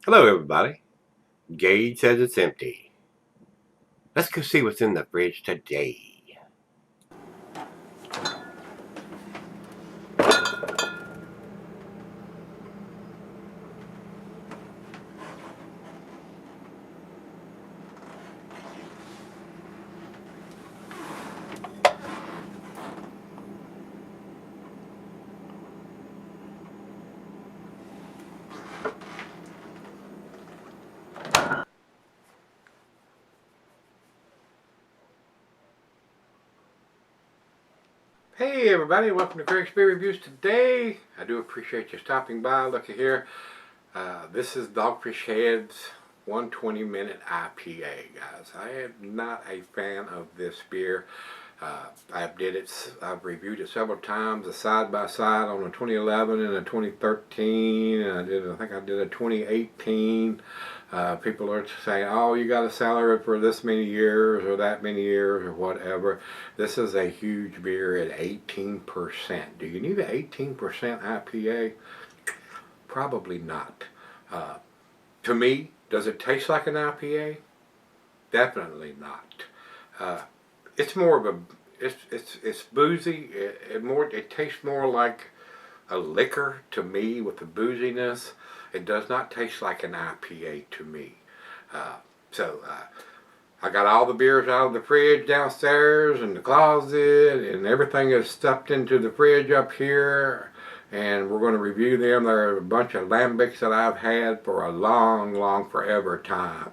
Hello, everybody. Gage says it's empty. Let's go see what's in the fridge today. Hey, everybody. Welcome to Gregsbeerreviews today. I do appreciate you stopping by. Looky here. This is Dogfish Head's 120-minute IPA, guys. I am not a fan of this beer. I've reviewed it several times, a side-by-side on a 2011 and a 2013, and I think I did a 2018. People are saying, oh, you got to sell it for this many years or that many years or whatever. This is a huge beer at 18%. Do you need an 18% IPA? Probably not. To me, does it taste like an IPA? Definitely not. It's more of a it's boozy. It tastes more like a liquor to me with the booziness. It does not taste like an IPA to me. So I got all the beers out of the fridge downstairs and the closet, and everything is stuffed into the fridge up here. And we're going to review them. There are a bunch of lambics that I've had for a long, forever time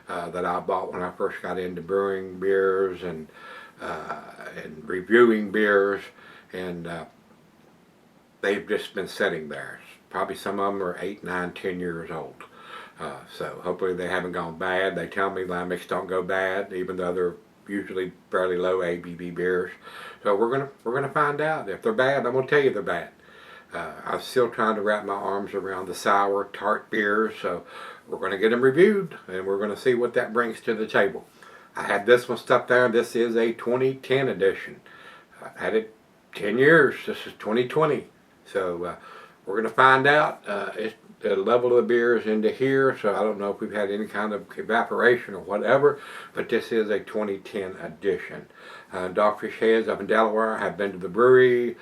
that I bought when I first got into brewing beers and reviewing beers, and they've just been sitting there. Probably some of them are 8, 9, 10 years old. So hopefully they haven't gone bad. They tell me lambics don't go bad, even though they're usually fairly low ABV beers. So we're gonna find out. If they're bad, I'm gonna tell you they're bad. I'm still trying to wrap my arms around the sour tart beers, so we're going to get them reviewed, and we're going to see what that brings to the table. I had this one stuck there. This is a 2010 edition. I've had it 10 years. This is 2020. So we're going to find out. The level of the beer is into here, so I don't know if we've had any kind of evaporation or whatever, but this is a 2010 edition. Dogfish Heads up in Delaware. I have been to the brewery.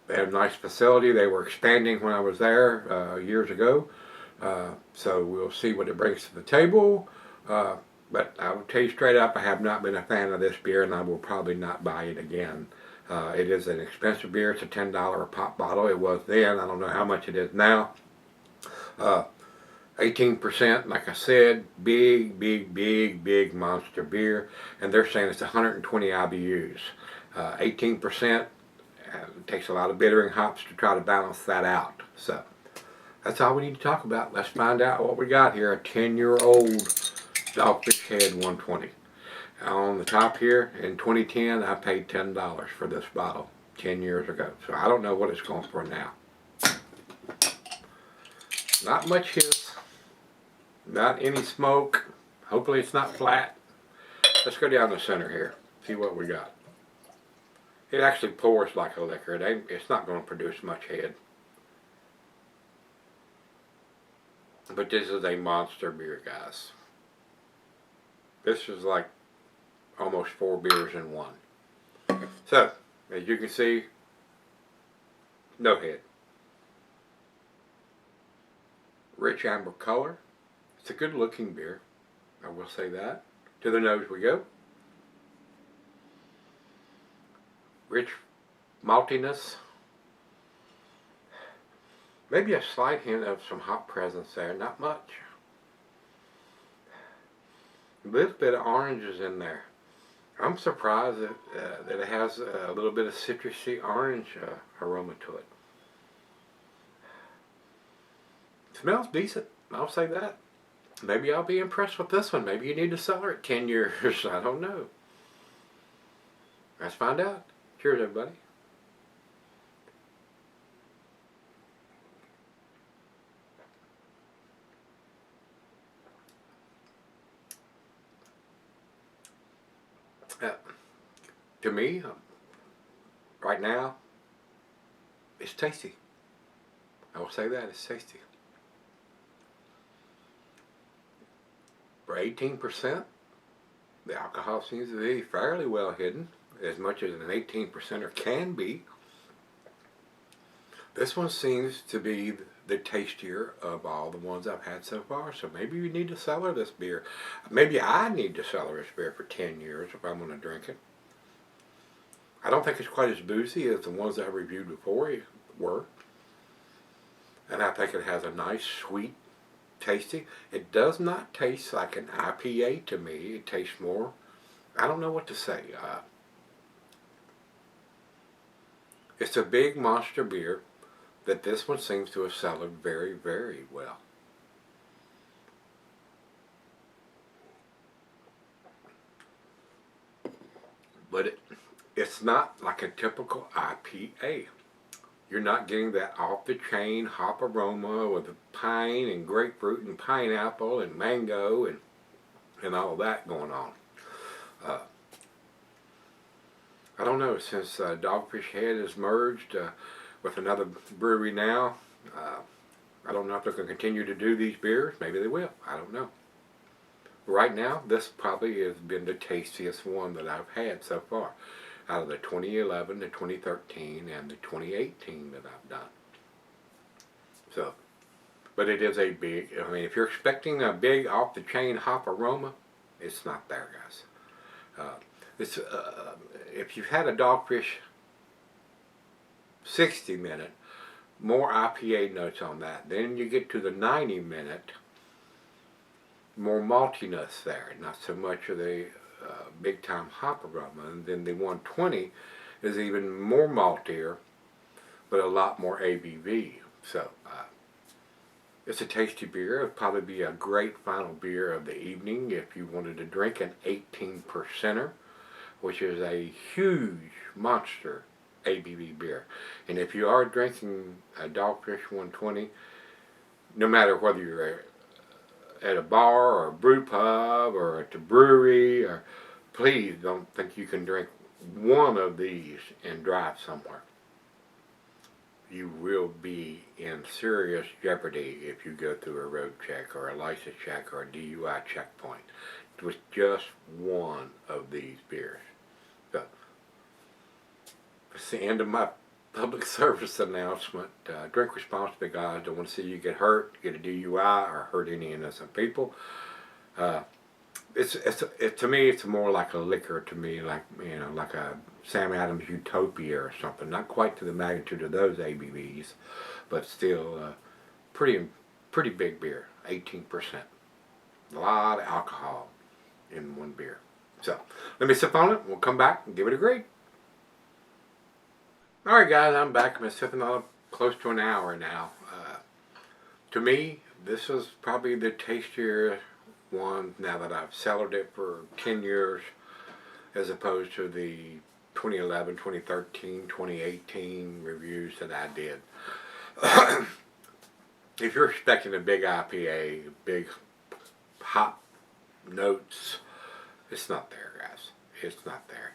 They have a nice facility. They were expanding when I was there years ago. So we'll see what it brings to the table. But I will tell you straight up, I have not been a fan of this beer, and I will probably not buy it again. It is an expensive beer. It's a $10 a pop bottle. It was then. I don't know how much it is now. 18%, like I said, big monster beer. And they're saying it's 120 IBUs. 18%. It takes a lot of bittering hops to try to balance that out. So that's all we need to talk about. Let's find out what we got here. A 10-year-old Dogfish Head 120. On the top here, in 2010, I paid $10 for this bottle 10 years ago. So I don't know what it's going for now. Not much hiss. Not any smoke. Hopefully it's not flat. Let's go down the center here. See what we got. It actually pours like a liquor. It's not going to produce much head. But this is a monster beer, guys. This is like almost 4 beers in one. So, as you can see, no head. Rich amber color. It's a good looking beer. I will say that. To the nose we go. Rich maltiness. Maybe a slight hint of some hop presence there. Not much. A little bit of oranges in there. I'm surprised that it has a little bit of citrusy orange aroma to it. Smells decent. I'll say that. Maybe I'll be impressed with this one. Maybe you need to sell her at 10 years. I don't know. Let's find out. Cheers, everybody. To me, right now, it's tasty. I will say that, it's tasty. For 18%, the alcohol seems to be fairly well hidden, as much as an 18%er can be. This one seems to be the tastier of all the ones I've had so far, so maybe you need to cellar this beer. Maybe I need to cellar this beer for 10 years if I'm going to drink it. I don't think it's quite as boozy as the ones that I reviewed before were. And I think it has a nice, sweet tasting. It does not taste like an IPA to me. It tastes more, I don't know what to say. It's a big monster beer that this one seems to have cellared very, very well. But it's not like a typical IPA. You're not getting that off-the-chain hop aroma with the pine and grapefruit and pineapple and mango and all that going on. I don't know, since Dogfish Head has merged with another brewery now, I don't know if they're going to continue to do these beers. Maybe they will. I don't know. Right now, this probably has been the tastiest one that I've had so far, out of the 2011, the 2013, and the 2018 that I've done. So, but it is a big, I mean, if you're expecting a big off-the-chain hop aroma, it's not there, guys. If you've had a Dogfish 60-minute, more IPA notes on that. Then you get to the 90-minute, more maltiness there, not so much of the big time hop aroma. And then the 120 is even more maltier, but a lot more ABV. So it's a tasty beer. It'd probably be a great final beer of the evening if you wanted to drink an 18%er, which is a huge monster ABV beer. And if you are drinking a Dogfish 120, no matter whether you're at a bar or a brew pub or at the brewery, or please don't think you can drink one of these and drive somewhere. You will be in serious jeopardy if you go through a road check or a license check or a DUI checkpoint with just one of these beers. So, it's the end of my public service announcement. Drink responsibly, guys. Don't want to see you get hurt, get a DUI, or hurt any innocent people. To me, it's more like a liquor to me, like like a Sam Adams Utopia or something. Not quite to the magnitude of those ABVs, but still pretty big beer. 18%. A lot of alcohol in one beer. So let me sip on it. We'll come back and give it a grade. Alright guys, I'm back. I've been sipping on it close to an hour now. To me, this is probably the tastier one now that I've cellared it for 10 years as opposed to the 2011, 2013, 2018 reviews that I did. If you're expecting a big IPA, big hop notes, it's not there, guys. It's not there.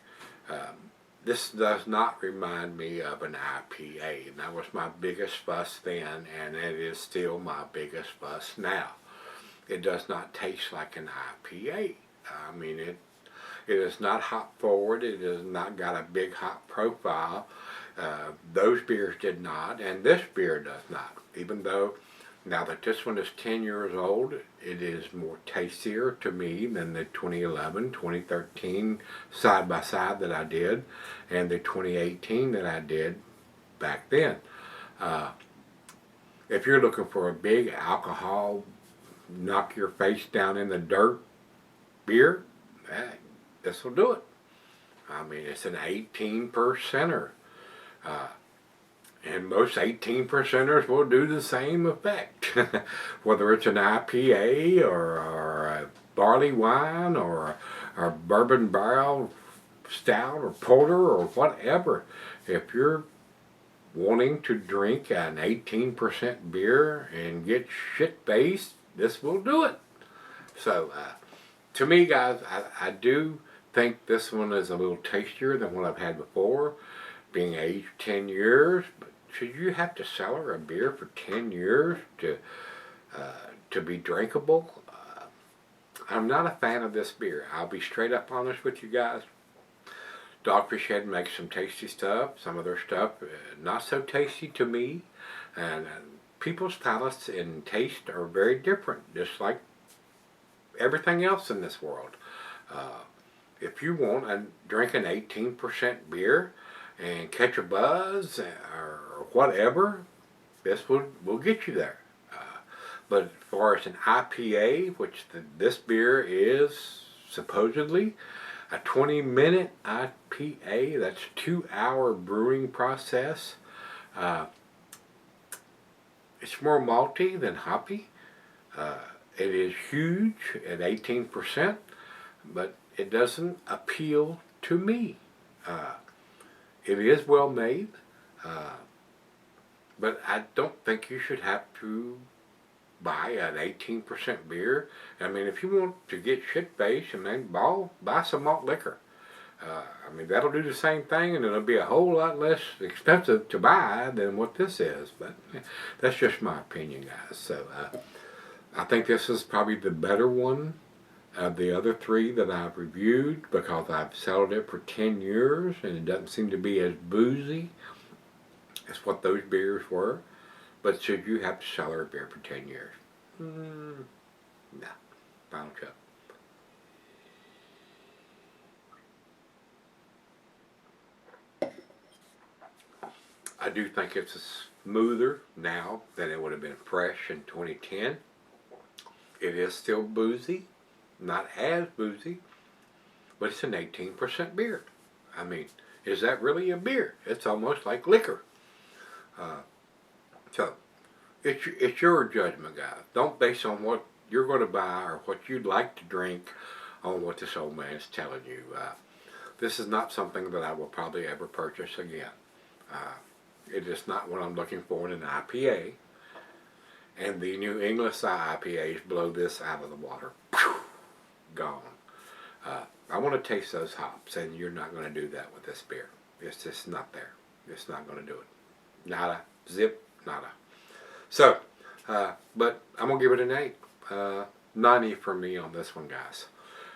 This does not remind me of an IPA, and that was my biggest fuss then, and it is still my biggest fuss now. It does not taste like an IPA. I mean, it is not hop forward. It has not got a big hop profile. Those beers did not, and this beer does not. Even though, now that this one is 10 years old, it is more tastier to me than the 2011, 2013 side-by-side that I did, and the 2018 that I did back then. If you're looking for a big alcohol, knock your face down in the dirt beer, this will do it. I mean, it's an 18%er. And most 18%ers will do the same effect. Whether it's an IPA or a barley wine or a bourbon barrel stout or porter or whatever. If you're wanting to drink an 18% beer and get shit-faced, this will do it. So, to me, guys, I do think this one is a little tastier than what I've had before, being aged 10 years. But should you have to cellar a beer for 10 years to be drinkable? I'm not a fan of this beer. I'll be straight up honest with you guys. Dogfish Head makes some tasty stuff. Some of their stuff not so tasty to me. And people's palates and taste are very different, just like everything else in this world. If you want to drink an 18% beer and catch a buzz or whatever, this will get you there. But as far as an IPA, which this beer is supposedly a 20-minute IPA, that's a 2-hour brewing process. It's more malty than hoppy. It is huge at 18%, but it doesn't appeal to me. It is well made, but I don't think you should have to buy an 18% beer. I mean, if you want to get shit-faced, buy some malt liquor. I mean, that'll do the same thing, and it'll be a whole lot less expensive to buy than what this is. But that's just my opinion, guys. So I think this is probably the better one of the other three that I've reviewed, because I've sold it for 10 years, and it doesn't seem to be as boozy as what those beers were. But should you have to sell a beer for 10 years? No. Final cup. I do think it's smoother now than it would have been fresh in 2010. It is still boozy. Not as boozy. But it's an 18% beer. I mean, is that really a beer? It's almost like liquor. So, it's your judgment, guys. Don't base on what you're going to buy or what you'd like to drink on what this old man is telling you. This is not something that I will probably ever purchase again. It is not what I'm looking for in an IPA. And the New England style IPAs blow this out of the water. Gone. I want to taste those hops, and you're not going to do that with this beer. It's just not there. It's not going to do it. Nada. Zip. Nada. So, but I'm going to give it an 8. 90 for me on this one, guys.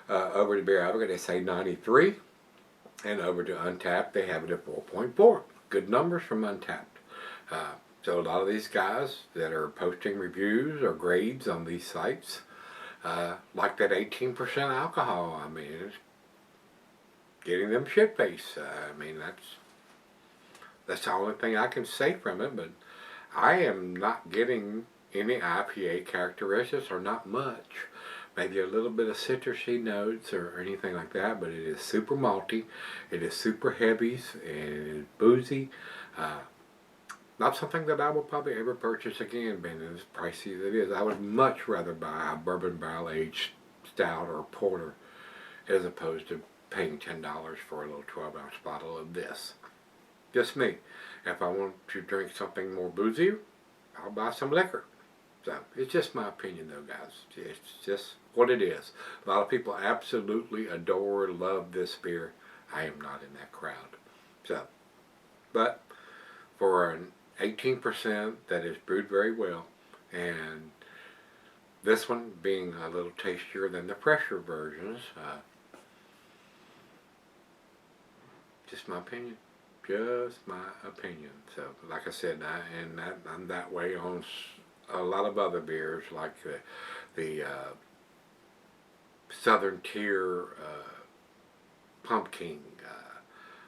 Over to Beer Advocate, they say 93. And over to Untapped, they have it at 4.4. Good numbers from Untapped. So a lot of these guys that are posting reviews or grades on these sites like that 18% alcohol. I mean, it's getting them shit-faced. I mean, that's the only thing I can say from it, but I am not getting any IPA characteristics, or not much. Maybe a little bit of citrusy notes or anything like that, but it is super malty. It is super heavy and boozy. Not something that I will probably ever purchase again, being as pricey as it is. I would much rather buy a bourbon barrel aged stout or porter as opposed to paying $10 for a little 12-ounce bottle of this. Just me. If I want to drink something more boozy, I'll buy some liquor. So, it's just my opinion though, guys. It's just what it is. A lot of people absolutely adore, love this beer. I am not in that crowd. So, but for an 18% that is brewed very well, and this one being a little tastier than the fresher versions, just my opinion. Just my opinion. So, like I said, I'm that way on a lot of other beers, like the Southern Tier Pumpkin.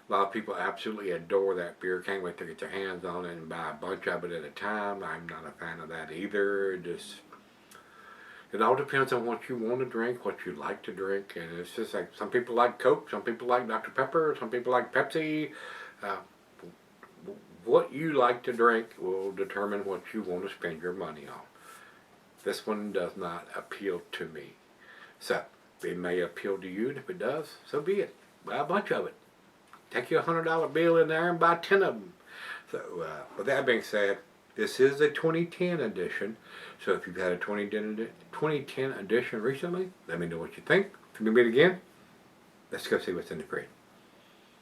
A lot of people absolutely adore that beer. Can't wait to get their hands on it and buy a bunch of it at a time. I'm not a fan of that either. It all depends on what you want to drink, what you like to drink, and it's just like some people like Coke, some people like Dr. Pepper, some people like Pepsi. What you like to drink will determine what you want to spend your money on. This one does not appeal to me. So, it may appeal to you, and if it does, so be it. Buy a bunch of it. Take your $100 bill in there and buy 10 of them. So, with that being said, this is a 2010 edition. So if you've had a 2010 edition recently, let me know what you think. If you meet again, let's go see what's in the fridge.